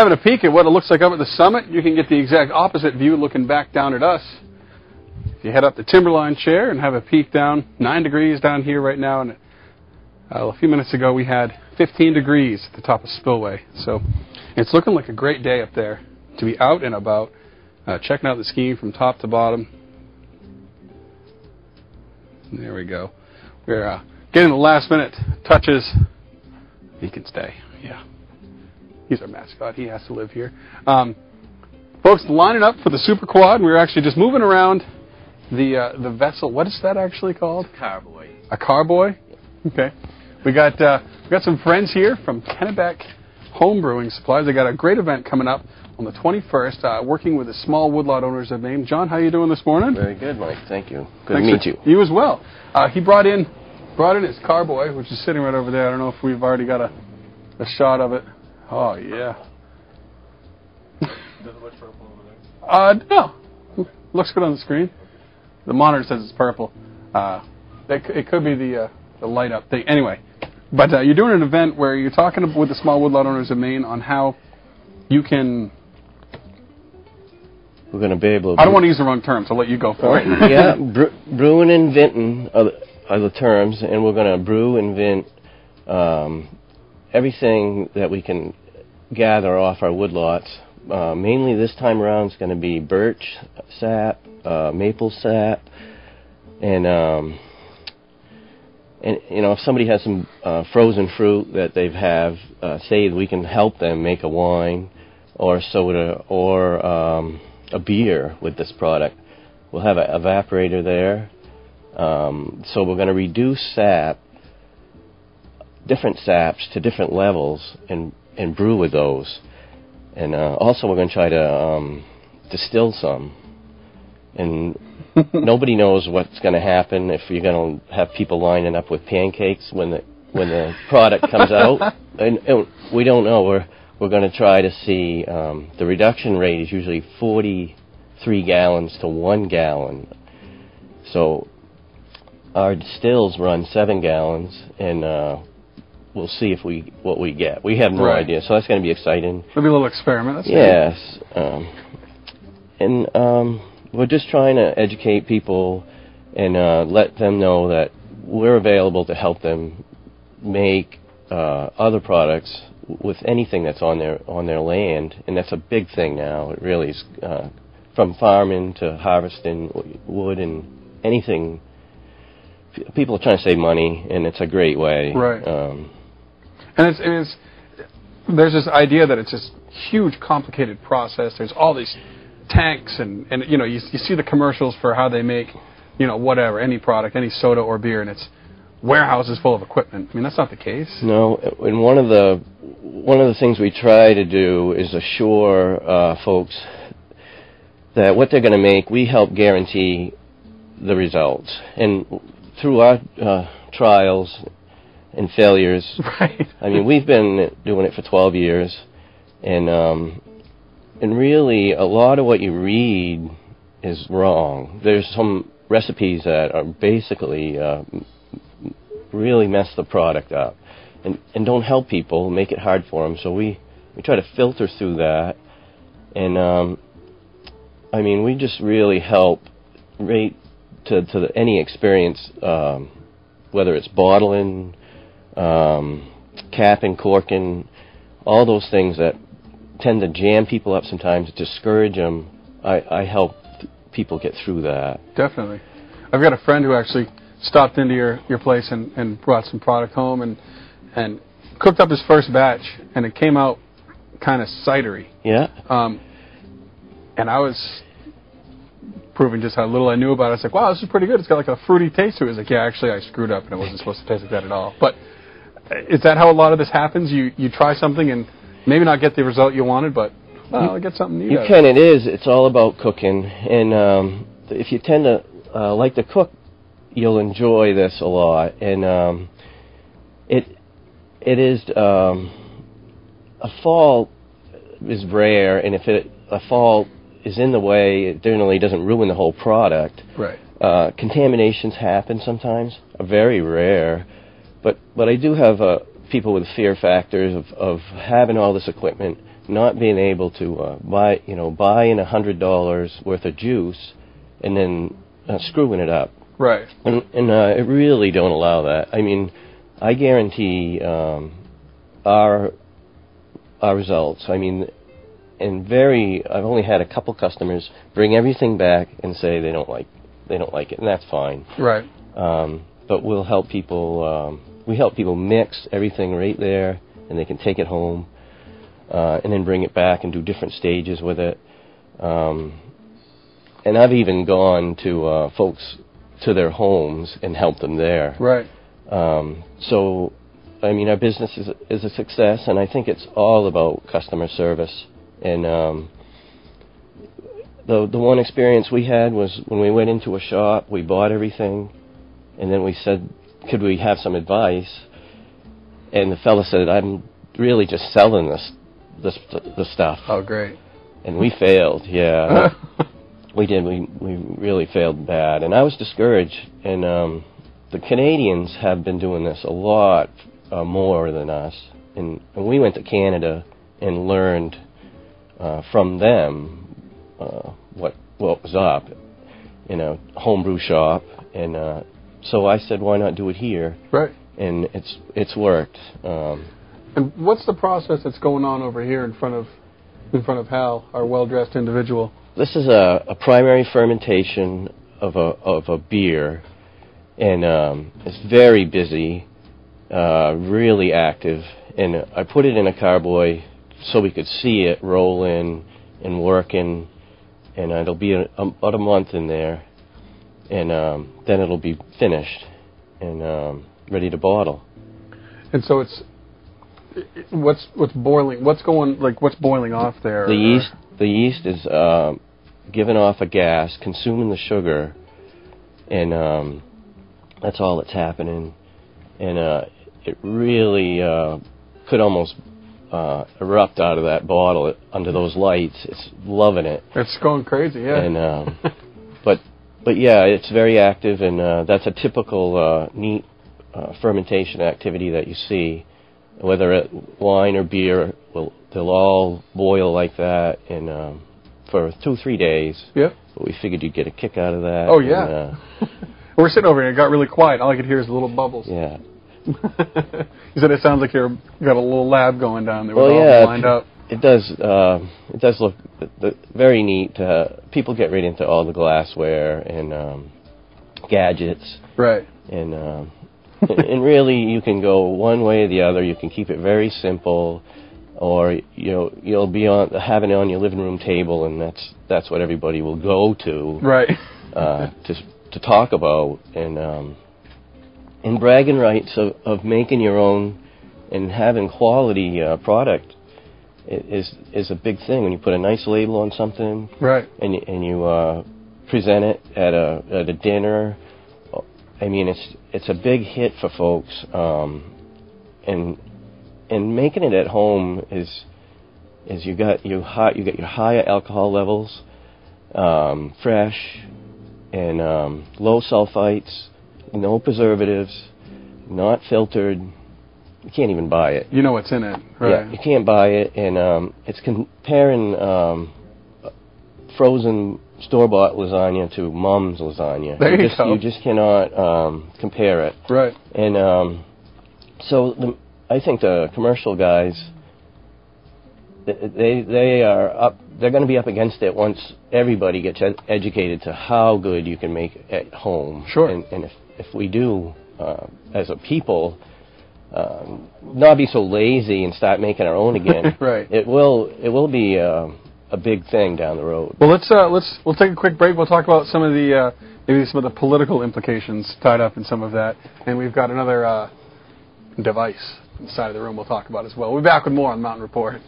having a peek at what it looks like up at the summit. You can get the exact opposite view looking back down at us. If you head up the timberline chair and have a peek down, 9 degrees down here right now, and a few minutes ago we had 15 degrees at the top of Spillway. So it's looking like a great day up there to be out and about, checking out the skiing from top to bottom. There we go. We're getting the last minute touches. He can stay. Yeah. He's our mascot. He has to live here. Folks lining up for the Super Quad. We're actually just moving around the vessel. What is that actually called? Carboy. A carboy? Okay. We got some friends here from Kennebec Home Brewing Supplies. They got a great event coming up on the 21st, working with the small woodlot owners of Maine. John, how you doing this morning? Very good, Mike. Thank you. Good to meet you. You as well. He brought in his carboy, which is sitting right over there. I don't know if we've already got a shot of it. Oh yeah. Does it look purple over there? No. Looks good on the screen. The monitor says it's purple. It could be the light up thing. Anyway, but you're doing an event where you're talking with the small woodlot owners of Maine on how you can. We're going to be able to. I don't want to use the wrong terms. I'll let you go for it. Yeah, brewing and venting are the terms, and we're going to brew and vent everything that we can gather off our woodlots. Mainly this time around it's going to be birch sap, maple sap, and you know, if somebody has some frozen fruit that they have saved, we can help them make a wine or soda or a beer with this product. We'll have an evaporator there, so we're going to reduce sap, different saps to different levels, and brew with those. And also we're going to try to distill some. And nobody knows what's going to happen if you're going to have people lining up with pancakes when the product comes out. And we don't know. We're going to try to see the reduction rate is usually 43 gallons to 1 gallon. So our distills run 7 gallons, and we'll see what we get. We have no idea, so that's going to be exciting. It'll be a little experiment. That's yes, and we're just trying to educate people and let them know that we're available to help them make other products with anything that's on their land, and that's a big thing now. It really is, from farming to harvesting wood and anything. People are trying to save money, and it's a great way. Right. And there's this idea that it's this huge, complicated process. There's all these tanks, and you know, you see the commercials for how they make, you know, whatever, any product, any soda or beer, and it's warehouses full of equipment. I mean, that's not the case. No, and one of the things we try to do is assure folks that what they're going to make, we help guarantee the results. And through our trials and failures, right. I mean, we've been doing it for 12 years, and really a lot of what you read is wrong. There's some recipes that are basically really mess the product up and don't help people, make it hard for them. So we try to filter through that, and I mean, we just really help rate to any experience, whether it's bottling, capping, corking, all those things that tend to jam people up sometimes, discourage them. I help people get through that. Definitely. I've got a friend who actually stopped into your place and brought some product home and cooked up his first batch, and it came out kind of cidery. Yeah. And I was proving just how little I knew about it. I was like, wow, this is pretty good. It's got like a fruity taste to it. He's like, yeah, actually I screwed up and it wasn't supposed to taste like that at all. But is that how a lot of this happens? You try something and maybe not get the result you wanted, but well, get something new. You can. It is. It's all about cooking. And if you tend to like to cook, you'll enjoy this a lot. And it is a fault is rare, and if a fault is in the way, it generally doesn't ruin the whole product. Right. Contaminations happen sometimes, are very rare, but I do have people with fear factors of having all this equipment, not being able to buy in $100 worth of juice and then screwing it up. Right. And I really don't allow that. I mean, I guarantee our results. I mean, I've only had a couple customers bring everything back and say they don't like it, and that's fine. Right. But we'll help people. We help people mix everything right there, and they can take it home, and then bring it back and do different stages with it. And I've even gone to folks to their homes and helped them there. Right. So, I mean, our business is a success, and I think it's all about customer service. And the one experience we had was when we went into a shop, we bought everything, and then we said, could we have some advice? And the fella said, I'm really just selling the stuff. Oh, great. And we failed, yeah. We did. We really failed bad. And I was discouraged. And the Canadians have been doing this a lot more than us. And we went to Canada and learned from them what was up in a homebrew shop. And so I said, why not do it here? Right. And it's worked. And what's the process that's going on over here in front of Hal, our well-dressed individual? This is a primary fermentation of a beer, and it's very busy, really active. And I put it in a carboy so we could see it rolling and working, and it'll be about a month in there, and then it'll be finished and ready to bottle. And so what's boiling? What's boiling off there? The yeast is giving off a gas, consuming the sugar, and that's all that's happening. And it really could almost erupt out of that bottle under those lights. It's loving it. It's going crazy, yeah. And but yeah, it's very active, and that's a typical neat fermentation activity that you see. Whether it wine or beer, they'll all boil like that, and for 2-3 days. Yep. But we figured you'd get a kick out of that. Oh yeah. And, we're sitting over here. It got really quiet. All I could hear is little bubbles. Yeah. You said it sounds like you got a little lab going down there. Well, yeah, lined up. It does. It does look very neat. People get right into all the glassware and gadgets. Right. And and really, you can go one way or the other. You can keep it very simple, or you'll be having it on your living room table, and that's what everybody will go to. Right. To talk about and bragging rights of making your own and having quality product is a big thing when you put a nice label on something. Right. And you present it at a dinner. I mean, it's a big hit for folks, and making it at home is you get your higher alcohol levels, fresh, and low sulfites, no preservatives, not filtered. You can't even buy it. You know what's in it, right? Yeah, you can't buy it, and it's comparing frozen store-bought lasagna to Mom's lasagna. There you go. You just cannot compare it. Right. And so I think the commercial guys, they are up. They're going to be up against it once everybody gets educated to how good you can make at home. Sure. And if we do, as a people, not be so lazy and start making our own again. Right. It will be a big thing down the road. Well, we'll take a quick break. We'll talk about some of the maybe some of the political implications tied up in some of that, and we've got another device inside of the room we'll talk about as well. We'll be back with more on Mountain Report.